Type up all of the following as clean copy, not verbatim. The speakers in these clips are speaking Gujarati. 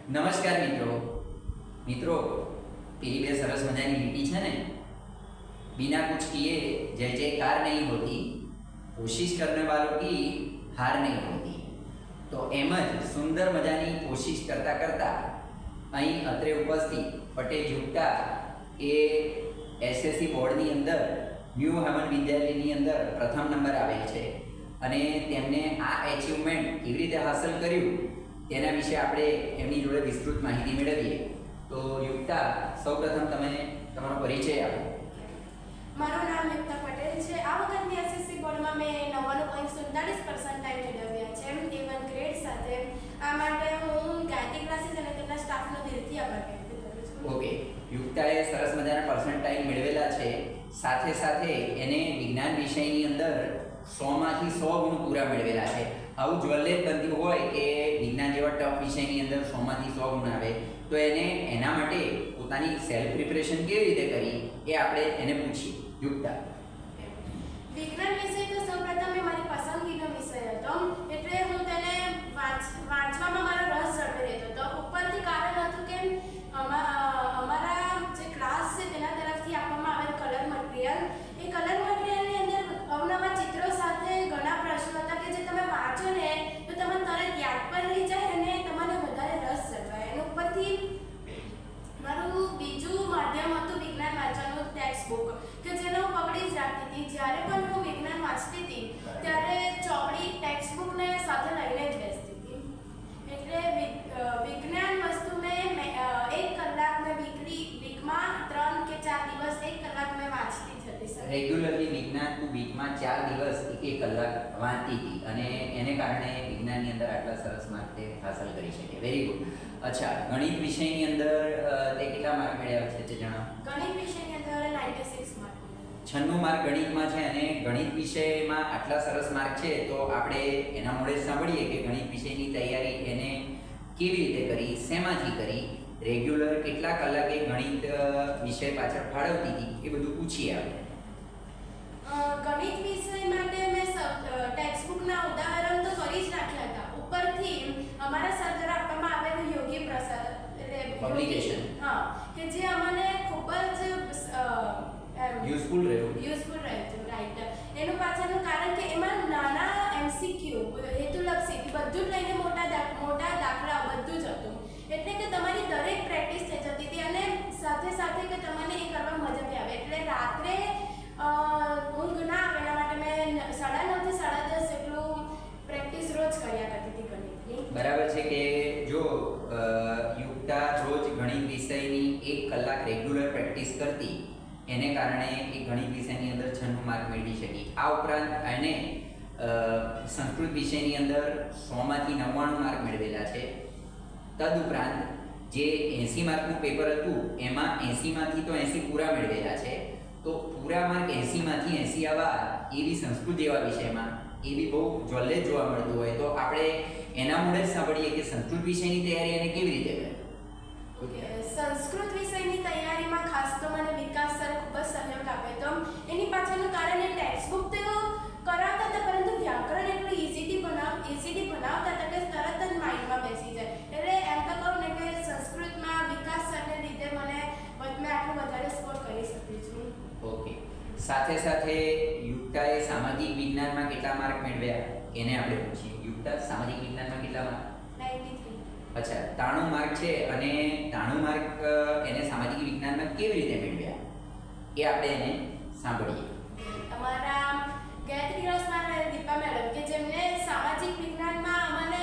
નમસ્કાર મિત્રો પેલી બે સરસ મજાની લીટી છે ને, बिना कुछ किए जय जयकार नहीं होती, कोशिश करने वालों की हार नहीं होती। तो एम ज सुंदर मजानी कोशिश करता करता अहीं અત્રે ઉપસ્થિત પટેલ યુક્તા એ એસએસસી બોર્ડની અંદર ન્યૂ હેમન વિદ્યાલયની અંદર પ્રથમ નંબર આવેલ છે અને તેમને આ એચિવમેન્ટ કેવી રીતે હાંસલ કર્યું તેના વિશે આપણે એમની જોડે વિસ્તૃત માહિતી મેળવીએ। તો યુક્તા, સૌપ્રથમ તમે તમારો પરિચય આપો। મારું નામ યુક્તા પટેલ છે। આ વખતની એસએસસી બોર્ડમાં મેં 99.47% મેળવ્યા છે A1 ગ્રેડ સાથે। આ માટે હું ગાયત્રી ક્લાસીસ અને તેમના સ્ટાફનો દિલથી આભાર વ્યક્ત કરું છું। ઓકે, યુક્તાએ સરસ મજાના પર્સન્ટાઇલ મેળવેલા છે, સાથે સાથે એને વિજ્ઞાન વિષયની અંદર 100 માંથી 100 ગુણ પૂરા મેળવેલા છે। આવું જ્વલ્લે બનતું હોય કે વિજ્ઞાન જેવા ટફ વિષયની અંદર 100 માંથી 100 ગુણ આવે તો એને એના માટે પોતાની સેલ્ફ પ્રિપરેશન કેવી રીતે કરી એ આપણે એને પૂછીએ। યુક્તા, વિજ્ઞાન વિષય તો સૌપ્રથમ એ મારી પસંદગીનો વિષય હતો, એટલે હું તેને વાંચવામાં મારો રસ જળવાઈ રહેતો હતો। ઉપરથી કારણ હતું કે અમારા જે ક્લાસ છે તેના તરફથી આપવામાં આવેલ કલર મટીરિયલ, એ કલર મટીરિયલની અંદર અવનવા ચિત્રો સાથે ઘણા પ્રશ્નો હતા કે જે તમે વાંચો ને તો તમને તરત યાદ પણ રહી જાય અને તમને વધારે રસ જળવાય। અને ઉપરથી મારું બીજું માધ્યમ હતું વિજ્ઞાન વાંચવાનું ટેક્સ્ટ બુક, કે જેને હું પકડી જ રાખતી હતી। જ્યારે પણ હું વિજ્ઞાન વાંચતી હતી ત્યારે ચોપડી ટેક્સ્ટ બુકને સાથે લઈને જ બેસતી હતી। એટલે વિજ્ઞાન વસ્તુ મેં 1 કલાક મેં વીકમાં 3 કે 4 દિવસ 1 કલાક મેં વાંચતી જ હતી સર। રેગ્યુલરલી વિજ્ઞાન તું વીકમાં 4 દિવસ 1 કલાક વાંચતી હતી અને એને કારણે વિજ્ઞાનની અંદર આટલા સરસ માર્ક તે હાંસલ કરી શકે। Very good. અચ્છા, ગણિત વિષયની અંદર તે કેટલા માર્ક મેળવ્યા છે તે જણાવો। ગણિત વિષયની અંદર 96 માર્ક 96 માર્ક ગણિતમાં છે અને ગણિત વિષયમાં આટલા સરસ માર્ક છે તો આપણે એના મોડે સાંભળીએ કે ગણિત વિષયની તૈયારી એને કેવી રીતે કરી, શેમાંથી કરી, રેગ્યુલર કેટલા કલાકે ગણિત વિષય પાછળ ફાળવતી હતી એ બધું પૂછીએ આપણે। ગણિત વિષય માટે મેં ટેક્સ્ટ બુકના ઉદાહરણ તો કરી જ નાખ્યા હતા। ઉપરથી અમારા સર દ્વારા આપવામાં આવેલું યોગી પ્રસાદ પબ્લિકેશન, હા, કે જે અમને ખૂબ જ યુઝફુલ રહ્યું રાઈટ। એનું પાછળનું કારણ કે એમાં નાના એમસીક્યુ હેતુલક્ષી બધું જ લઈને મોટા દાખલા બધું જ હતું, એટલે કે તમારી દરેક પ્રેક્ટિસ થઈ જતી હતી અને સાથે સાથે કે તમને એ કરવા મજા બી આવે। એટલે રાત્રે ઊંઘ ના આવે એના માટે મેં 9:30 થી 10:30 એટલું પ્રેક્ટિસ રોજ કર્યા કરતી હતી ગણિતની। બરાબર છે કે જો યુક્તા રોજ ગણિત વિષયની 1 કલાક રેગ્યુલર પ્રેક્ટિસ કરતી એને કારણે એ ગણિત વિષયની અંદર 96 માર્ક મેળવી શકી। આ ઉપરાંત એને સંસ્કૃત વિષયની અંદર 100 માંથી 99 માર્ક મેળવેલા છે। તદુપરાંત જે 80 માર્કનું પેપર હતું એમાં 80 માંથી તો 80 પૂરા મેળવેલા છે। તો પૂરા માર્ક 80 માંથી 80 આવવા એવી સંસ્કૃત જેવા વિષયમાં એ બી બહુ જ્વલ્લે જોવા મળતું હોય તો આપણે એના મોડે જ સાંભળીએ કે સંસ્કૃત વિષયની તૈયારી એને કેવી રીતે કરી। સંસ્કૃત વિષયની તૈયારીમાં ખાસ તો મને વિકાસ સર ખૂબ જ સહયોગ આપ્યો હતો। એની પાછળનું કારણ એ ટેક્સ્ટ બુક તો કરાવતા હતા પરંતુ વ્યાકરણ એટલું ઇઝીલી બનાવતા હતા કે તરત જ માઇન્ડમાં બેસી જાય। એટલે એમ તો કહું ને કે સંસ્કૃતમાં વિકાસ સરને લીધે મેં આટલું વધારે સ્કોર કરી શકી છું। ઓકે, સાથે સાથે યુક્તાએ સામાજિક વિજ્ઞાનમાં કેટલા માર્ક મેળવ્યા એને આપણે પૂછીએ। યુક્તા, સામાજિક વિજ્ઞાનમાં કેટલા માર્ક? 93। અચ્છા, 93 માર્ક છે અને 93 માર્ક એને સામાજિક વિજ્ઞાનમાં કેવી રીતે મેળવ્યા એ આપણે એને સાંભળીએ। અમારા ગાયત્રી ક્લાસમાં દીપા મેડમ કે જેમને સામાજિક વિજ્ઞાનમાં અમને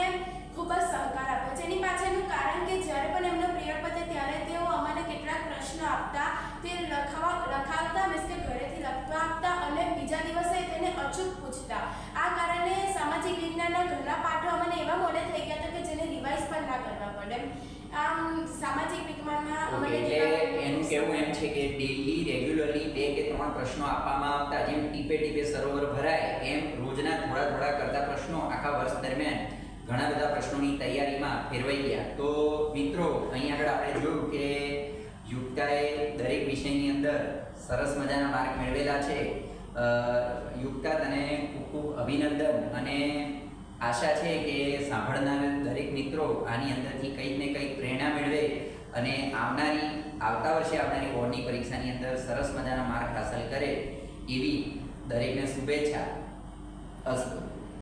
ખૂબ જ સહકાર આપ્યો છે। એની પાછળનું કારણ કે જ્યારે પણ એમનો પિરિયડ પતે ત્યારે તેઓ અમને કેટલાક પ્રશ્નો આપતા, તે લખાવતા મીન્સ કે ઘરેથી લખવા આપતા અને બીજા દિવસે તેને અચૂક પૂછતા। આ કારણે સામાજિક વિજ્ઞાનના ઘણા પાઠો અમને એવા મોડે થઈ ગયા હતા કે જેને રિવાઇઝ પણ ના કરવા પડે। આમ સામાજિક વિજ્ઞાનમાં અમને એનું કહેવું એમ છે કે ડેઈલી રેગ્યુલરલી 2 કે 3 પ્રશ્નો આપવામાં આવતા, જેમ ટીપે ટીપે સરોવર ભરાય એમ રોજના થોડા કરતા પ્રશ્નો આખા વર્ષ દરમિયાન ઘણા બધા પ્રશ્નોની તૈયારીમાં ફેરવાઈ ગયા। તો મિત્રો, અહીં આગળ આપણે જોયું કે યુક્તાએ દરેક વિષયની અંદર સરસ મજાના માર્ક મેળવેલા છે। યુક્તા, તને ખૂબ ખૂબ અભિનંદન અને આશા છે કે સાંભળનાર દરેક મિત્રો આની અંદરથી કંઈક ને કંઈક પ્રેરણા મેળવે અને આવતા વર્ષે આવનારી બોર્ડની પરીક્ષાની અંદર સરસ મજાના માર્ક હાંસલ કરે એવી દરેકને શુભેચ્છા. અસ્તુ.